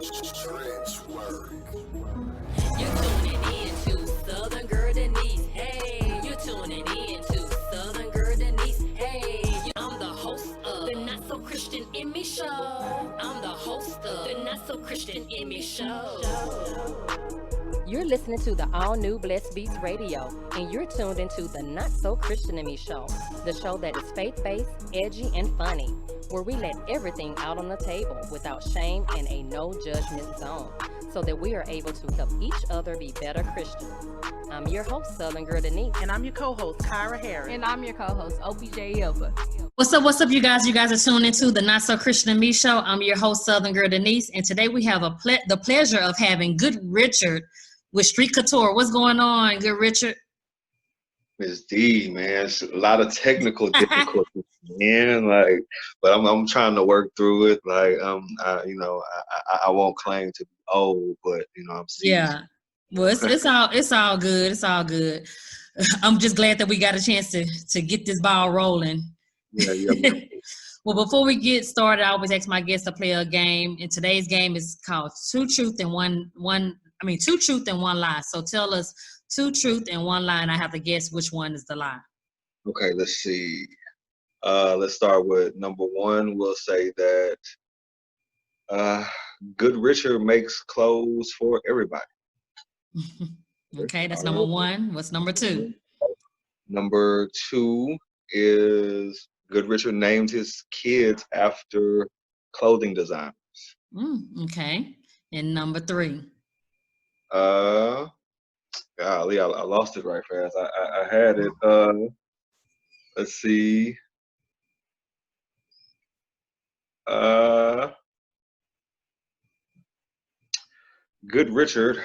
Trench work. You're tuning in to Southern Girl Denise. Hey, you're tuning in to Southern Girl Denise. Hey, I'm the host of the Not So Christian in Me Show. I'm the host of the Not So Christian in Me Show. You're listening to the all-new Blessed Beats Radio, and you're tuned into the Not So Christian in Me Show, the show that is faith-based, edgy, and funny, where we let everything out on the table without shame and a no-judgment zone, so that we are able to help each other be better Christians. I'm your host, Southern Girl Denise. And I'm your co-host, Kyra Harris. And I'm your co-host, OPJ Elba. What's up, you guys? You guys are tuned into the Not So Christian and Me Show. I'm your host, Southern Girl Denise, and today we have the pleasure of having Good Richard with Street Couture. What's going on, Good Richard? Miss D, man, it's a lot of technical difficulties, man. But I'm trying to work through it. I won't claim to be old, but I'm seeing. Yeah. Well, it's all good. It's all good. I'm just glad that we got a chance to get this ball rolling. Yeah. Well, before we get started, I always ask my guests to play a game, and today's game is called Two Truth and One Lie. So tell us two truth and one lie, and I have to guess which one is the lie. Okay, let's see. Let's start with number one. We'll say that Good Richard makes clothes for everybody. Okay, that's number one. What's number two? Number two is Good Richard named his kids after clothing designers. Okay. And number three? Golly, I lost it right fast. I had it. Let's see. Good Richard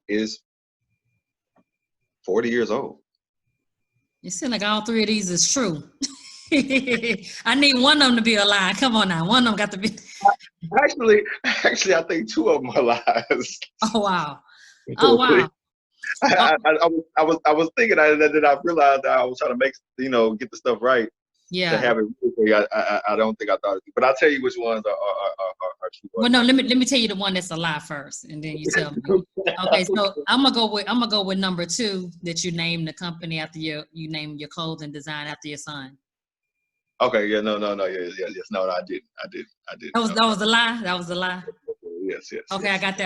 is 40 years old. It seems like all three of these is true. I need one of them to be a lie. Come on now. One of them got to be. Actually, I think two of them are lies. Oh, wow. Oh, wow. I was thinking that, and then I realized that I was trying to make, get the stuff right. Yeah. To have it really, I don't think I thought it. But I'll tell you which ones are true. Well, no, let me tell you the one that's a lie first, and then you tell me. Okay, so I'm gonna go with number two, that you named the company after you named your clothing design after your son. Okay, yeah, no, yes, no, I didn't. That was a lie. That was a lie. Yes. Okay, yes. I got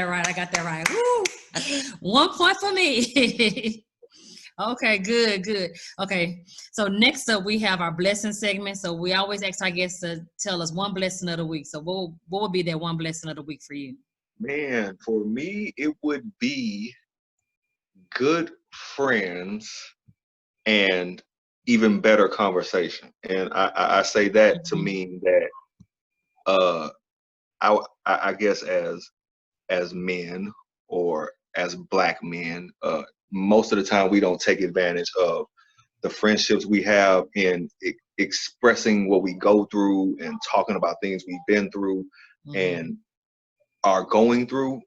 that right. Woo! 1 point for me. Okay, good. Okay, so next up we have our blessing segment. So we always ask our guests to tell us one blessing of the week. So what would be that one blessing of the week for you? Man, for me, it would be good friends and even better conversation. And I say that to mean that I guess as men or as Black men, most of the time we don't take advantage of the friendships we have in expressing what we go through and talking about things we've been through and are going through,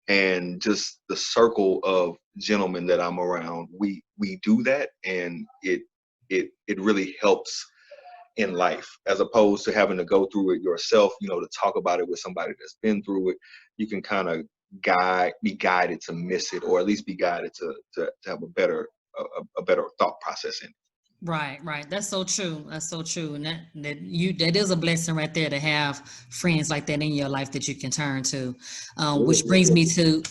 and just the circle of gentlemen that I'm around. We do that, and it really helps in life, as opposed to having to go through it yourself. To talk about it with somebody that's been through it, you can kind of be guided to miss it, or at least be guided to have a better thought process in it. Right. That's so true. And that is a blessing right there, to have friends like that in your life that you can turn to. Which brings me to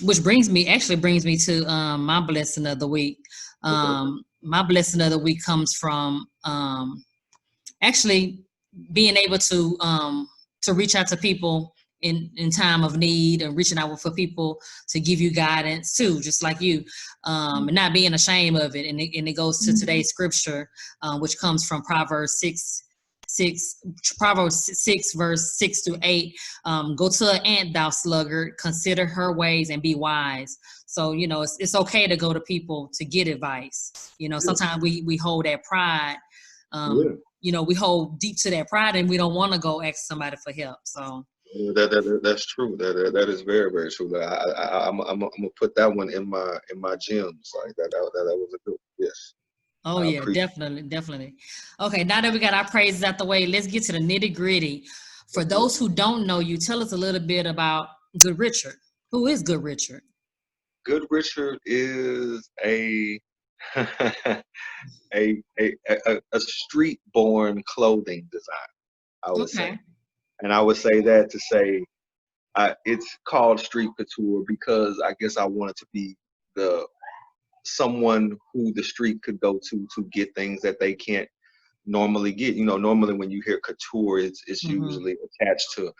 my blessing of the week. My blessing of the week comes from actually being able to reach out to people in time of need, and reaching out for people to give you guidance too, just like you, and not being ashamed of it. And it goes to today's scripture, which comes from Proverbs 6 verse 6 to 8. Go to an ant, thou sluggard, consider her ways and be wise. So, it's okay to go to people to get advice. Sometimes we hold that pride. We hold deep to that pride, and we don't want to go ask somebody for help. So that's true. That is very, very true. I'm gonna put that one in my gems. Like that was a good. Yes. Oh yeah, definitely. Okay, now that we got our praises out the way, let's get to the nitty gritty. For those who don't know you, tell us a little bit about Good Richard. Who is Good Richard? Good Richard is a a street-born clothing design, I would say. Okay. And I would say that to say it's called Street Couture because I guess I wanted to be the someone who the street could go to get things that they can't normally get. You know, normally when you hear couture, it's usually attached to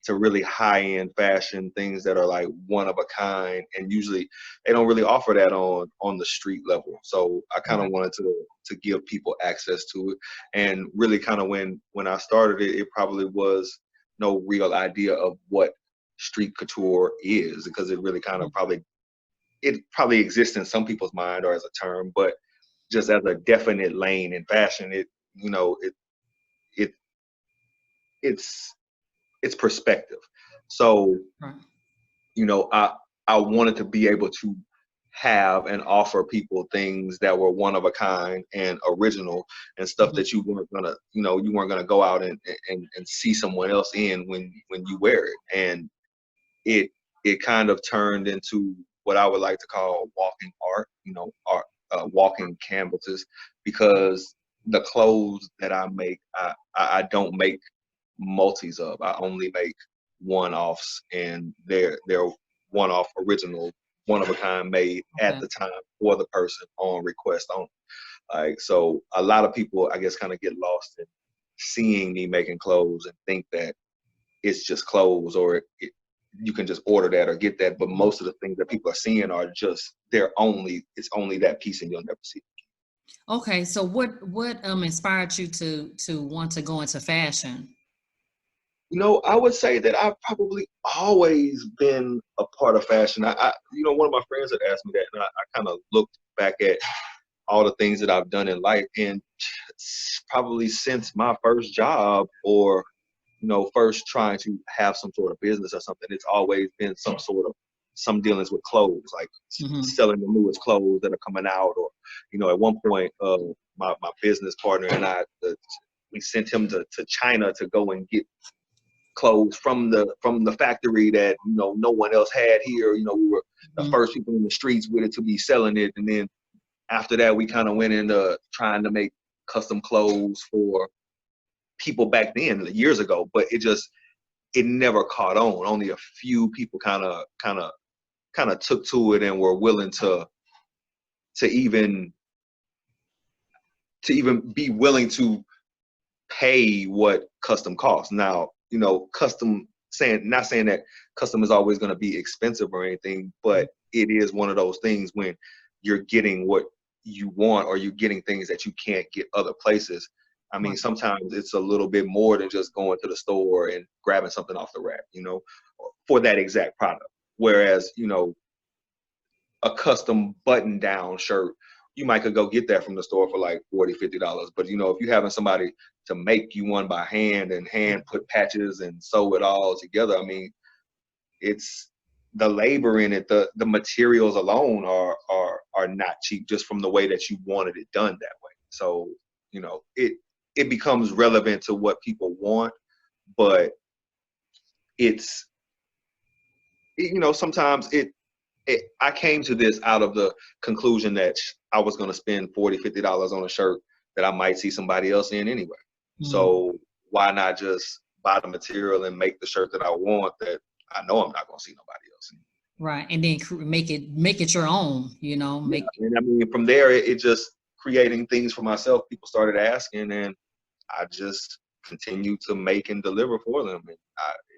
really high-end fashion, things that are like one of a kind, and usually they don't really offer that on the street level. So I kind of wanted to give people access to it, and really kind of when I started it, it probably was no real idea of what street couture is, because it really kind of probably exists in some people's mind or as a term, but just as a definite lane in fashion, it's perspective. So, Right. I wanted to be able to have and offer people things that were one of a kind and original, and stuff that you weren't gonna go out and see someone else in when you wear it. And it kind of turned into what I would like to call walking art, art, walking canvases, because the clothes that I make, I don't make multis of. I only make one-offs, and they're one-off original, one of a kind, made at the time for the person on request only. Like, so a lot of people, I guess, kind of get lost in seeing me making clothes and think that it's just clothes, or you can just order that or get that. But most of the things that people are seeing are just it's only that piece, and you'll never see it. Okay, so what inspired you to want to go into fashion? I would say that I've probably always been a part of fashion. One of my friends had asked me that, and I kind of looked back at all the things that I've done in life, and probably since my first job, or first trying to have some sort of business or something, it's always been some dealings with clothes, like selling the newest clothes that are coming out. Or, at one point, my business partner and I, we sent him to China to go and get clothes from the factory that no one else had here. We were the first people in the streets with it to be selling it. And then after that, we kind of went into trying to make custom clothes for people back then, years ago, but it never caught on. Only a few people kind of took to it and were willing to even be willing to pay what custom costs. Now, custom, not saying that custom is always going to be expensive or anything, but it is one of those things when you're getting what you want, or you're getting things that you can't get other places. I mean, sometimes it's a little bit more than just going to the store and grabbing something off the rack, for that exact product. Whereas, a custom button-down shirt, you might could go get that from the store for like $40, $50. But, if you're having somebody to make you one by hand and hand put patches and sew it all together, I mean, it's the labor in it, the materials alone are not cheap, just from the way that you wanted it done that way. So, it becomes relevant to what people want, but sometimes I came to this out of the conclusion that I was going to spend $40, $50 on a shirt that I might see somebody else in anyway. So why not just buy the material and make the shirt that I want, that I know I'm not going to see nobody else in? Right, and then make it your own. And I mean, from there, it just creating things for myself. People started asking, and I just continue to make and deliver for them. And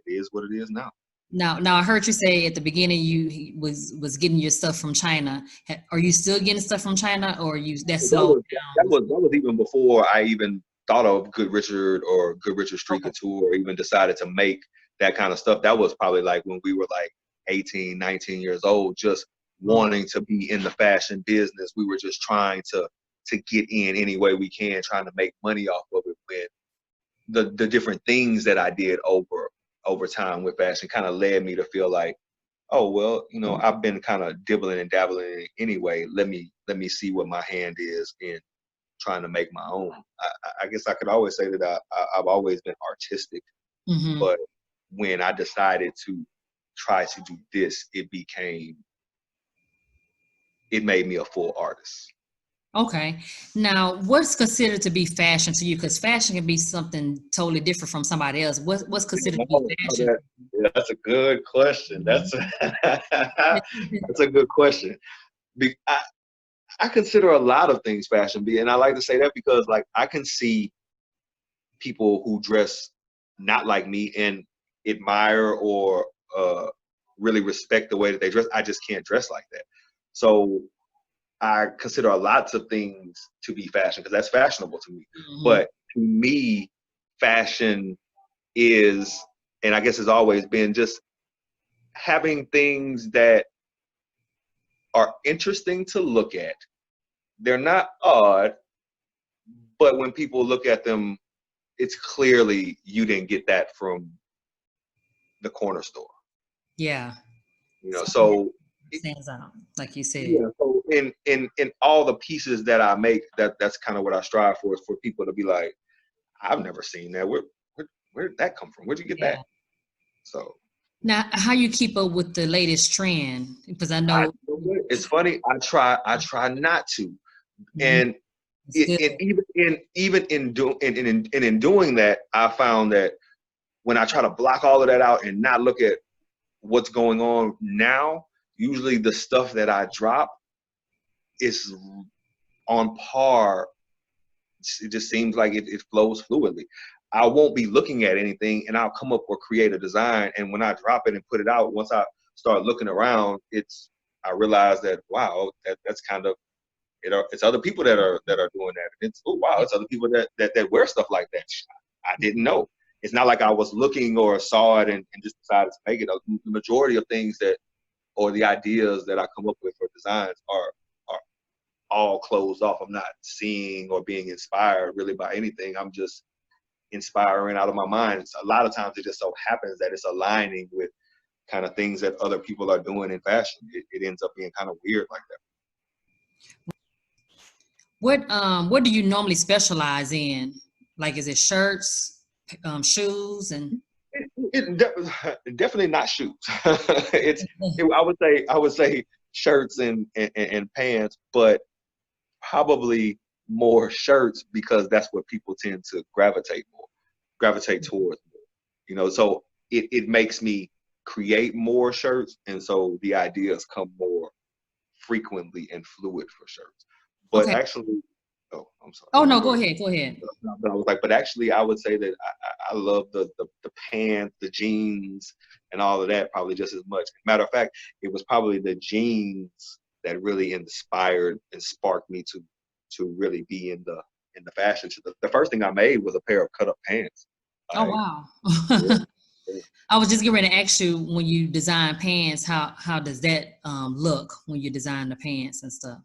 it is what it is now. Now, I heard you say at the beginning you was getting your stuff from China. Are you still getting stuff from China, or that slowed down? That was even before I even thought of Good Richard or Good Richard Street Couture, or even decided to make that kind of stuff. That was probably like when we were like 18, 19 years old, just wanting to be in the fashion business. We were just trying to get in any way we can, trying to make money off of it. When the different things that I did over time with fashion kind of led me to feel like, oh, well, I've been kind of dibbling and dabbling in it anyway. Let me see what my hand is in trying to make my own. I guess I could always say that I've always been artistic Mm-hmm. But when I decided to try to do this, it made me a full artist. Okay. Now, what's considered to be fashion to you? Because fashion can be something totally different from somebody else. What's considered to be fashion? That's a good question. That's that's a good question. I consider a lot of things fashion, and I like to say that because like I can see people who dress not like me and admire or really respect the way that they dress. I just can't dress like that. So I consider a lots of things to be fashion because that's fashionable to me. Mm-hmm. But to me, fashion is, and I guess has always been, just having things that are interesting to look at. They're not odd, but when people look at them, it's clearly you didn't get that from the corner store. Yeah. So it stands out, like you said. Yeah. So in all the pieces that I make, that's kind of what I strive for, is for people to be like, I've never seen that. Where did that come from? Where'd you get that? So now, how you keep up with the latest trend? Because I know it's funny. I try not to, and even in doing that, I found that when I try to block all of that out and not look at what's going on now, usually the stuff that I drop is on par. It just seems like it flows fluidly. I won't be looking at anything, and I'll come up or create a design. And when I drop it and put it out, once I start looking around, I realize that wow, that's kind of it's other people that are doing that. And it's wow, it's other people that wear stuff like that. I didn't know. It's not like I was looking or saw it and just decided to make it. The majority of things or the ideas that I come up with for designs are all closed off. I'm not seeing or being inspired really by anything. I'm just inspiring out of my mind. A lot of times it just so happens that it's aligning with kind of things that other people are doing in fashion. It ends up being kind of weird like that. What do you normally specialize in? Like, is it shirts, shoes, and definitely not shoes. I would say shirts and pants, but probably more shirts because that's what people tend to gravitate towards. So it makes me create more shirts, and so the ideas come more frequently and fluid for shirts. But actually, I'm sorry. Oh no, go ahead. But I was like, but actually, I would say that I love the pants, the jeans, and all of that probably just as much. Matter of fact, it was probably the jeans that really inspired and sparked me to really be in the fashion. So the first thing I made was a pair of cut up pants. Oh wow. I was just getting ready to ask you, when you design pants, how does that look when you design the pants and stuff?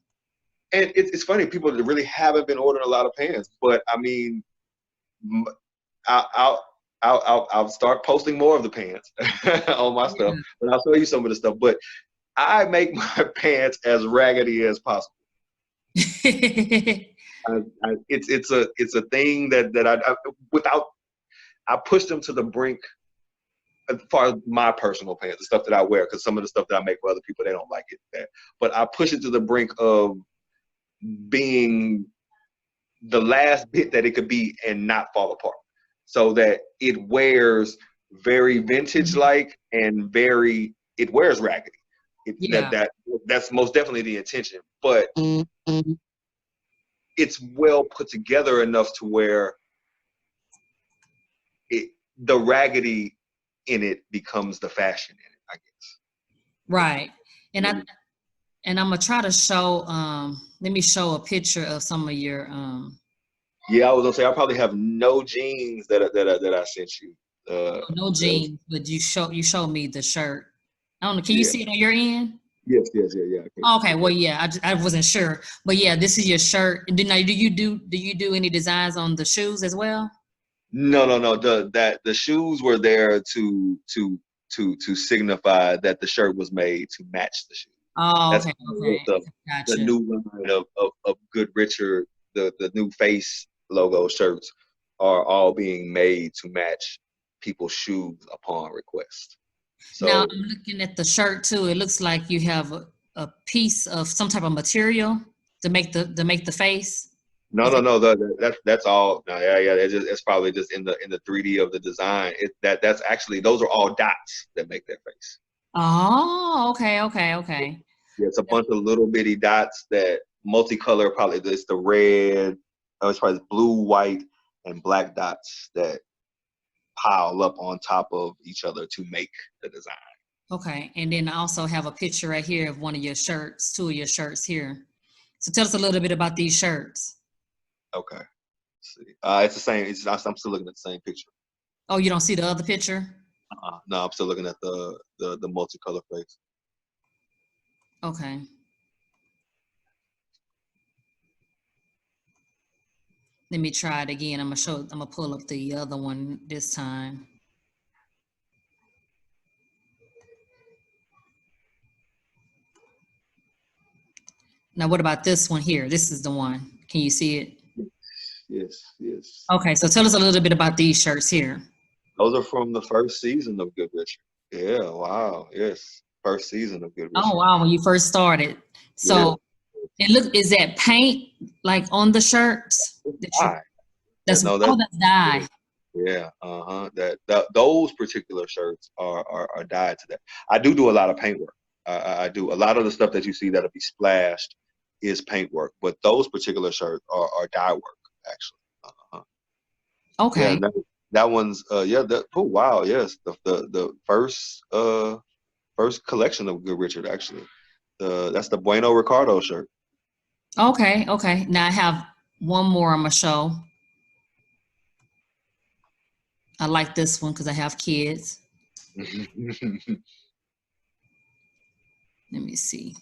And it's funny, people that really haven't been ordering a lot of pants, but I mean, I'll start posting more of the pants on my stuff, and I'll show you some of the stuff. But I make my pants as raggedy as possible. It's a thing that I push them to the brink as far as my personal pants, the stuff that I wear, because some of the stuff that I make for other people, they don't like it. But I push it to the brink of being the last bit that it could be and not fall apart, so that it wears very vintage like and it wears raggedy. That's most definitely the intention, but it's well put together enough to where the raggedy in it becomes the fashion in it, I guess. Right. And I'm gonna try to show let me show a picture of some of your Yeah, I was gonna say I probably have no jeans that I sent you. No jeans, but you showed me the shirt. I don't know, can you see it on your end? Yes, yeah. Okay, well, yeah, I wasn't sure, but yeah, this is your shirt. And do you do any designs on the shoes as well? No. The shoes were there to signify that the shirt was made to match the shoes. Oh, That's okay. The new line of Good Richard, the new face logo shirts are all being made to match people's shoes upon request. Now So I'm looking at the shirt too. It looks like you have a piece of some type of material to make the face. no, Is no, it- no. That's all. No, yeah. It's probably just in the 3D of the design. That's actually, those are all dots that make that face. Oh, okay. Yeah, it's a bunch of little bitty dots that multicolor. Probably it's the red. Oh, it's probably blue, white, and black dots that pile up on top of each other to make the design. Okay, and then I also have a picture right here of one of your shirts, two of your shirts here. So tell us a little bit about these shirts. Okay. Let's see. It's the same. I'm still looking at the same picture. Oh, you don't see the other picture? No, I'm still looking at the multicolor face. Okay. Let me try it again. I'm gonna pull up the other one this time. Now, what about this one here? This is the one. Can you see it? Yes. Okay, so tell us a little bit about these shirts here. Those are from the first season of Good Richard. Yeah, wow. Yes. First season of Good Richard. Oh, wow, when you first started. So is that paint like on the shirts? Dye. That's No, that's dye. Yeah, that those particular shirts are dyed to that. I do a lot of paint work. I do a lot of the stuff that you see that'll be splashed is paint work, but those particular shirts are dye work actually. Okay. Yeah, that one's oh wow, yes, the first collection of Good Richard actually. That's the Bueno Ricardo shirt. Okay. Now I have one more I'm gonna show. I like this one because I have kids. Let me see.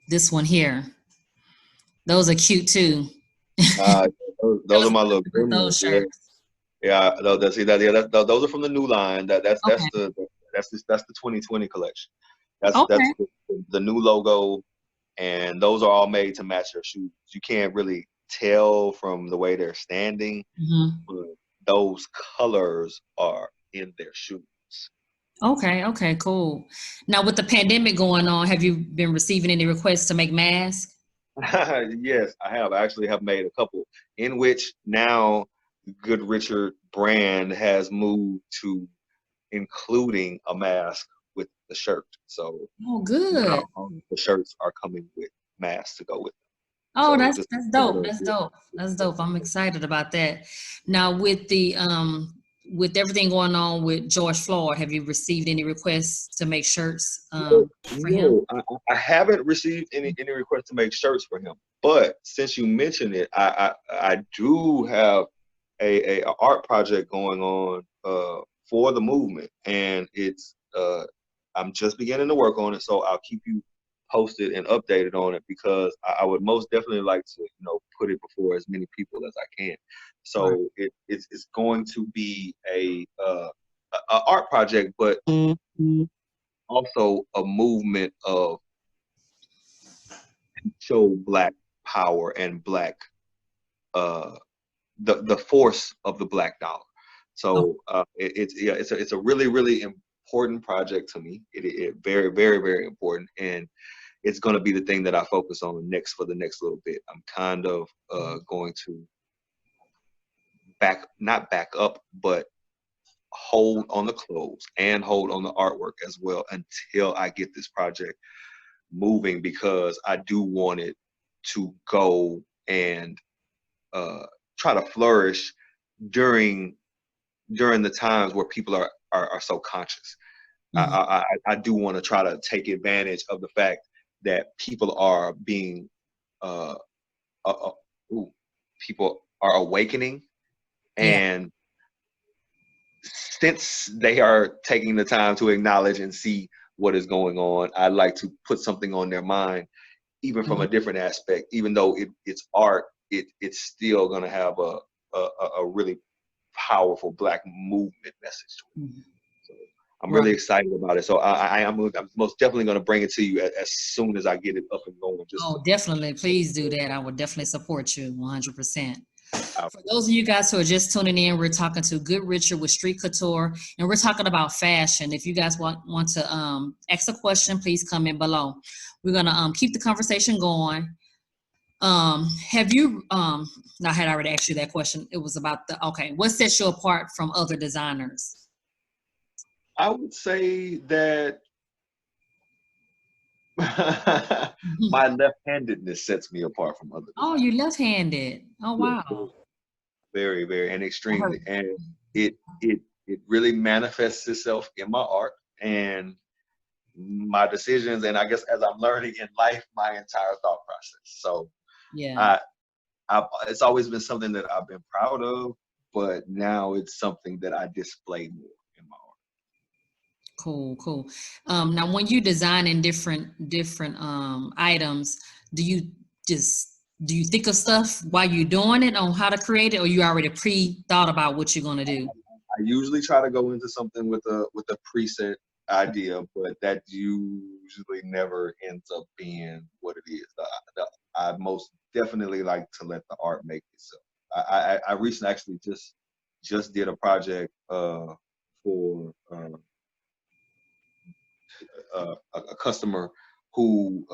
This one here. Those are cute too. Those are my little Those gremlins. shirts. Yeah, those are from the new line. That's Okay. the 2020 collection. That's Okay. the new logo, and those are all made to match their shoes. You can't really tell from the way they're standing, but those colors are in their shoes. Okay, cool. Now with the pandemic going on, have you been receiving any requests to make masks? Yes, I have. I actually have made a couple in which now Good Richard brand has moved to including a mask with the shirt. So Oh, good. now the shirts are coming with masks to go with them. Oh, So that's just dope. That's dope. I'm excited about that. Now with the with everything going on with George Floyd, have you received any requests to make shirts for him? No, I haven't received any requests to make shirts for him. But since you mentioned it, I do have a art project going on for the movement, and it's I'm just beginning to work on it, so I'll keep you posted and updated on it because I would most definitely like to put it before as many people as I can. So it's going to be a art project, but also a movement of show Black power and Black the force of the Black dollar. So it's a really, really important project to me. It very, very, very important, and it's going to be the thing that I focus on next for the next little bit. I'm kind of going to not back up, but hold on the clothes and hold on the artwork as well until I get this project moving, because I do want it to go and try to flourish during the times where people are so conscious. I do want to try to take advantage of the fact that people are being people are awakening, and since they are taking the time to acknowledge and see what is going on, I'd like to put something on their mind, even from a different aspect. Even though it's art, it's still going to have a really powerful Black movement message to it. So I'm really excited about it. So I'm most definitely going to bring it to you as soon as I get it up and going. Definitely. Please do that. I would definitely support you 100%. For those of you guys who are just tuning in, we're talking to Good Richard with Street Couture, and we're talking about fashion. If you guys want to ask a question, please comment below. We're gonna keep the conversation going. Have you I had already asked you that question. It was about what sets you apart from other designers? I would say that my left-handedness sets me apart from other Oh, designers. you left-handed. Oh, wow. Very, very, and extremely. And it really manifests itself in my art and my decisions, and I guess as I'm learning in life, my entire thought process. So Yeah. it's always been something that I've been proud of, but now it's something that I display more in my art. Cool. Now, when you design in different items, do you think of stuff while you're doing it on how to create it, or you already pre-thought about what you're gonna do? I usually try to go into something with a preset idea, but that usually never ends up being what it is. I most definitely like to let the art make itself. I recently actually just did a project for a customer who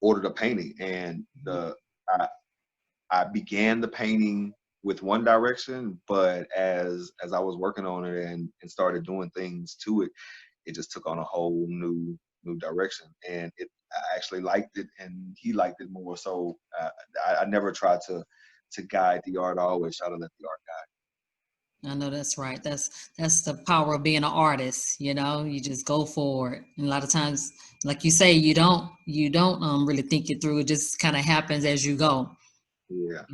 ordered a painting, and I began the painting with one direction, but as I was working on it and started doing things to it, it just took on a whole new direction, and I actually liked it, and he liked it more. So I never try to guide the art. I always try to let the art guide. I know that's right. That's the power of being an artist. You know, you just go for it. And a lot of times, like you say, you don't really think it through. It just kind of happens as you go. Yeah.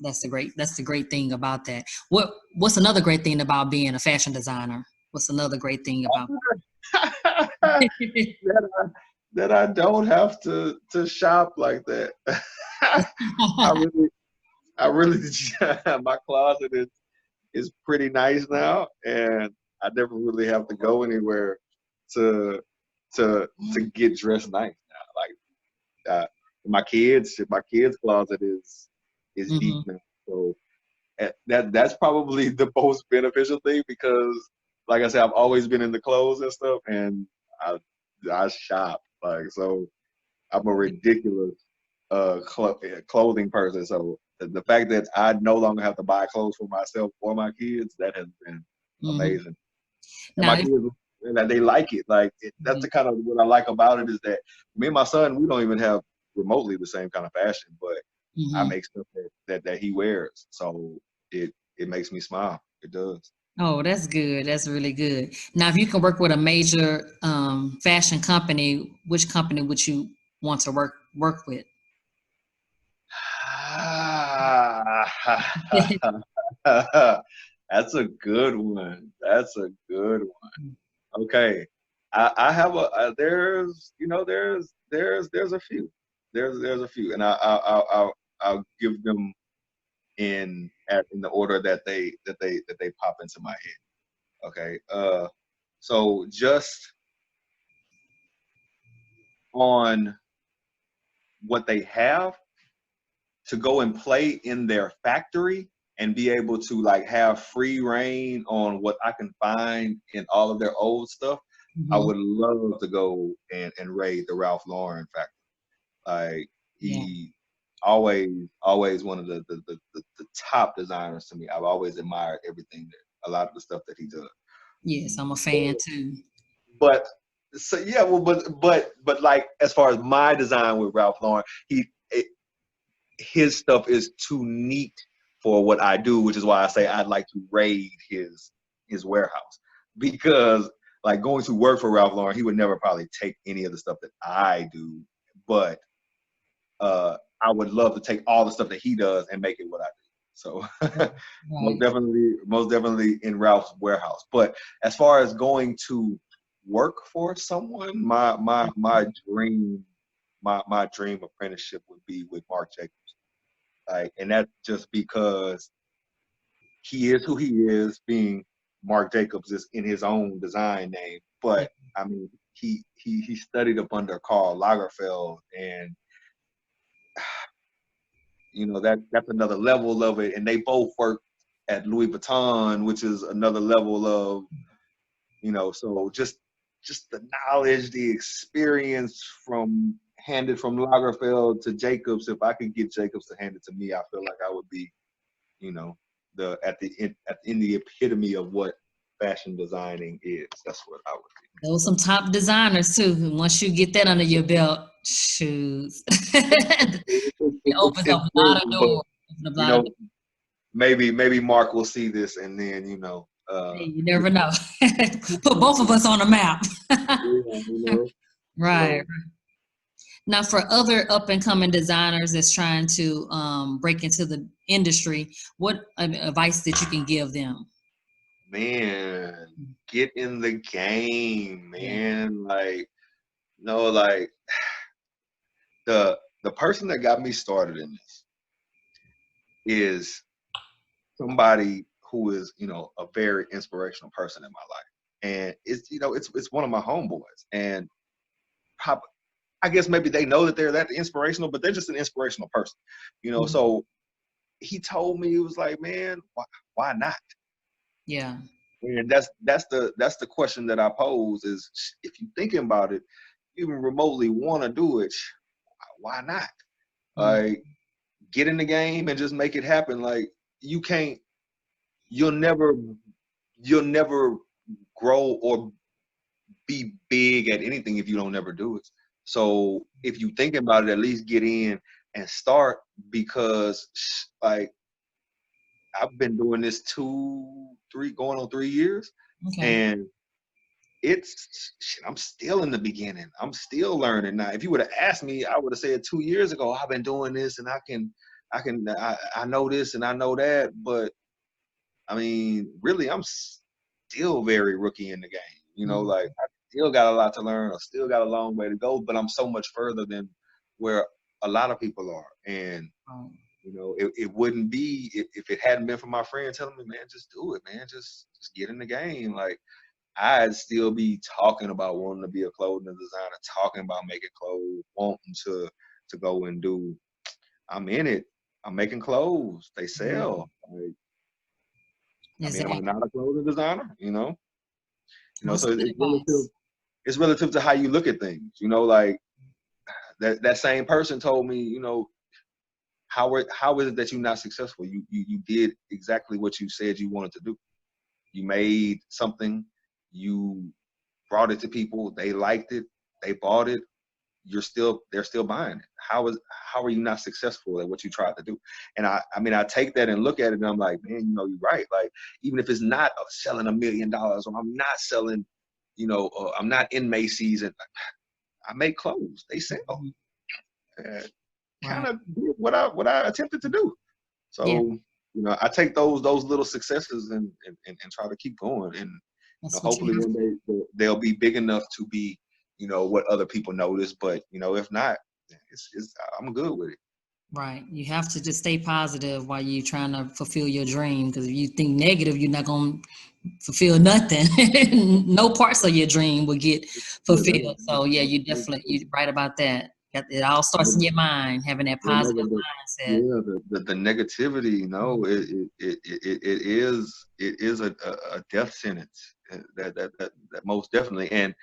That's the great thing about that. What's another great thing about being a fashion designer? What's another great thing about that I don't have to shop like that. I really my closet is pretty nice now, and I never really have to go anywhere to get dressed nice now. Like my kids' closet is deep now, so that's probably the most beneficial thing, because like I said, I've always been into clothes and stuff, and I shop, like, so I'm a ridiculous clothing person. So the fact that I no longer have to buy clothes for myself or my kids, that has been amazing. And Now, my kids, they like it. Like that's the kind of what I like about it, is that me and my son, we don't even have remotely the same kind of fashion, but I make stuff that he wears. So it makes me smile. It does. oh, that's good. That's really good. Now, if you can work with a major fashion company, which company would you want to work with? That's a good one. That's a good one. Okay, I have there's a few, there's a few, and I'll give them in the order that they pop into my head. Okay, so just on what they have, to go and play in their factory and be able to like have free reign on what I can find in all of their old stuff. I would love to go and raid the Ralph Lauren factory. Like he always one of the top designers to me. I've always admired everything a lot of the stuff that he does. Yes, I'm a fan too. But so yeah, well, but like as far as my design with Ralph Lauren, his stuff is too neat for what I do, which is why I say I'd like to raid his warehouse, because like going to work for Ralph Lauren, he would never probably take any of the stuff that I do, but I would love to take all the stuff that he does and make it what I do. So most definitely in Ralph's warehouse. But as far as going to work for someone, my dream apprenticeship would be with Marc Jacobs. Like, and that's just because he is who he is, being Marc Jacobs is in his own design name. But I mean, he studied up under Karl Lagerfeld, and that's another level of it. And they both work at Louis Vuitton, which is another level of, so just the knowledge, the experience handed from Lagerfeld to Jacobs. If I could get Jacobs to hand it to me, I feel like I would be, in the epitome of what fashion designing is. That's what I would be. Those some top designers too. Once you get that under your belt, shoes. It opens up a lot of doors. Maybe Mark will see this, and then hey, you never know. Put both of us on the map. Right. Now, for other up and coming designers that's trying to break into the industry, what advice that you can give them? Man, get in the game, man. The person that got me started in this is somebody who is, a very inspirational person in my life. And it's one of my homeboys. And I guess maybe they know that they're that inspirational, but they're just an inspirational person, So he told me, he was like, man, why not? Yeah. And that's the question that I pose is, if you're thinking about it, even remotely want to do it, why not? Like, get in the game and just make it happen. Like, you'll never grow or be big at anything if you don't ever do it. So if you thinking about it, at least get in and start, because like, I've been doing this going on 3 years, and I'm still in the beginning. I'm still learning. Now, if you would have asked me, I would have said 2 years ago, I've been doing this and I know this and I know that, but I mean, really, I'm still very rookie in the game. Like, I still got a lot to learn. I still got a long way to go, but I'm so much further than where a lot of people are. And it wouldn't be if it hadn't been for my friend telling me, man, just do it, man, just get in the game. Like, I'd still be talking about wanting to be a clothing designer, talking about making clothes, wanting to go and do. I'm in it. I'm making clothes. They sell. Like, Exactly. am I not a clothing designer? So it's relative to how you look at things. Like, that same person told me, how is it that you're not successful? You did exactly what you said you wanted to do. You made something, you brought it to people, they liked it, they bought it, they're still buying it. How are you not successful at what you tried to do? And I take that and look at it, and I'm like, man, you're right. Like, even if it's not selling $1 million, or I'm not selling, I'm not in Macy's, and I make clothes, they sell. Kind of did what I attempted to do. So I take those little successes and try to keep going, and hopefully one day they'll be big enough to be what other people notice. But if not, I'm good with it. Right. You have to just stay positive while you're trying to fulfill your dream, because if you think negative, you're not going to fulfill nothing. No parts of your dream will get fulfilled. So you're right about that. It all starts in your mind, having that positive mindset. Yeah, the negativity, it is a death sentence. That most definitely. And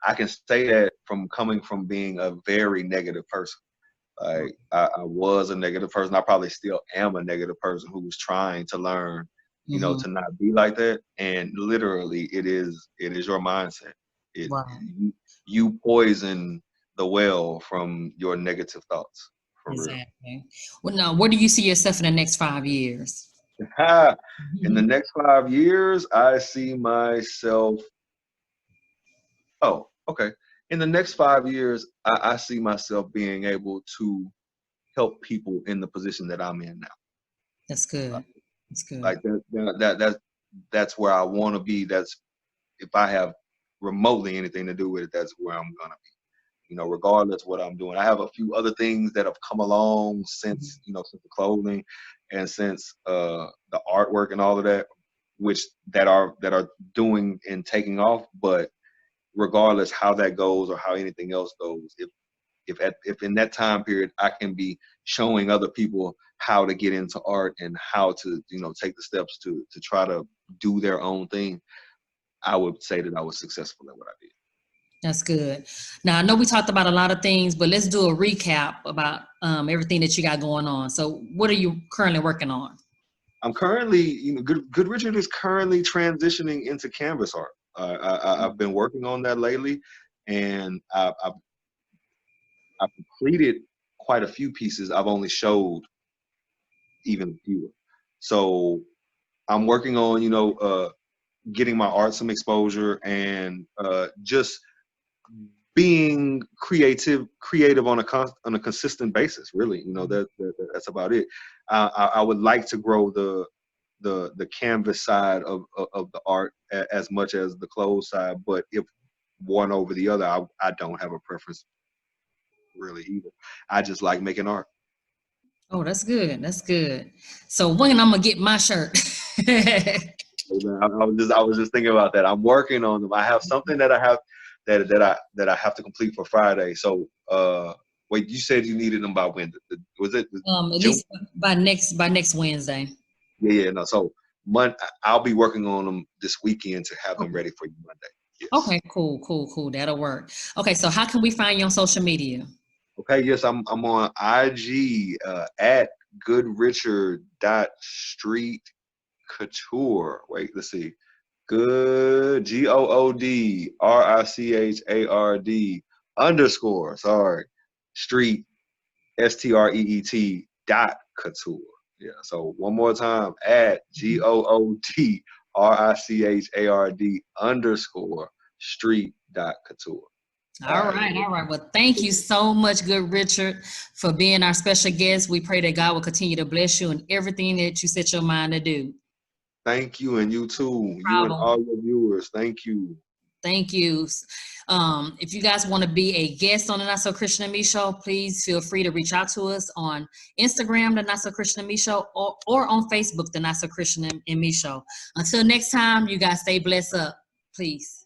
I can say that from coming from being a very negative person. Like, I was a negative person. I probably still am a negative person who was trying to learn, to not be like that. And literally, it is your mindset. You poison the well from your negative thoughts. Exactly. Real. Well, now, where do you see yourself in the next 5 years? In the next 5 years, I see myself. Oh, okay. In the next 5 years, I see myself being able to help people in the position that I'm in now. That's good. That's good. Like that's where I want to be. That's, if I have remotely anything to do with it, that's where I'm gonna be. Regardless of what I'm doing. I have a few other things that have come along since, since the clothing and since the artwork and all of that, which that are doing and taking off. But regardless how that goes or how anything else goes, if in that time period I can be showing other people how to get into art and how to, you know, take the steps to try to do their own thing, I would say that I was successful at what I did. That's good. Now, I know we talked about a lot of things, but let's do a recap about everything that you got going on. So what are you currently working on? I'm currently, you know, Good Richard is currently transitioning into canvas art. I've been working on that lately, and I've completed quite a few pieces. I've only showed even fewer. So I'm working on, you know, getting my art some exposure and just being creative on a consistent basis. Really, you know, that's about it. I would like to grow the canvas side of the art as much as the clothes side, but if one over the other, I don't have a preference really either. I just like making art. Oh, that's good. That's good. So when I'm gonna get my shirt? I was just thinking about that. I'm working on them. I have something that I have that I have to complete for Friday. So wait, you said you needed them by when? Was it At June? least by next Wednesday. Yeah, no. So I'll be working on them this weekend to have them ready for you Monday. Yes. Okay, cool. That'll work. Okay, so how can we find you on social media? Okay, yes, I'm on IG at goodrichard.street couture. Wait, let's see. Good GOODRICHARD _ sorry, street STREET couture. Yeah, so one more time at GOODRICHARD _ street couture. All right. Well, thank you so much, Good Richard, for being our special guest. We pray that God will continue to bless you in everything that you set your mind to do. Thank you, and you too. No You and problem. all your viewers. Thank you. Thank you. If you guys want to be a guest on the Not So Christian and Me Show, please feel free to reach out to us on Instagram, the Not So Christian and Me Show, or on Facebook, the Not So Christian and Me Show. Until next time, you guys stay blessed up, please.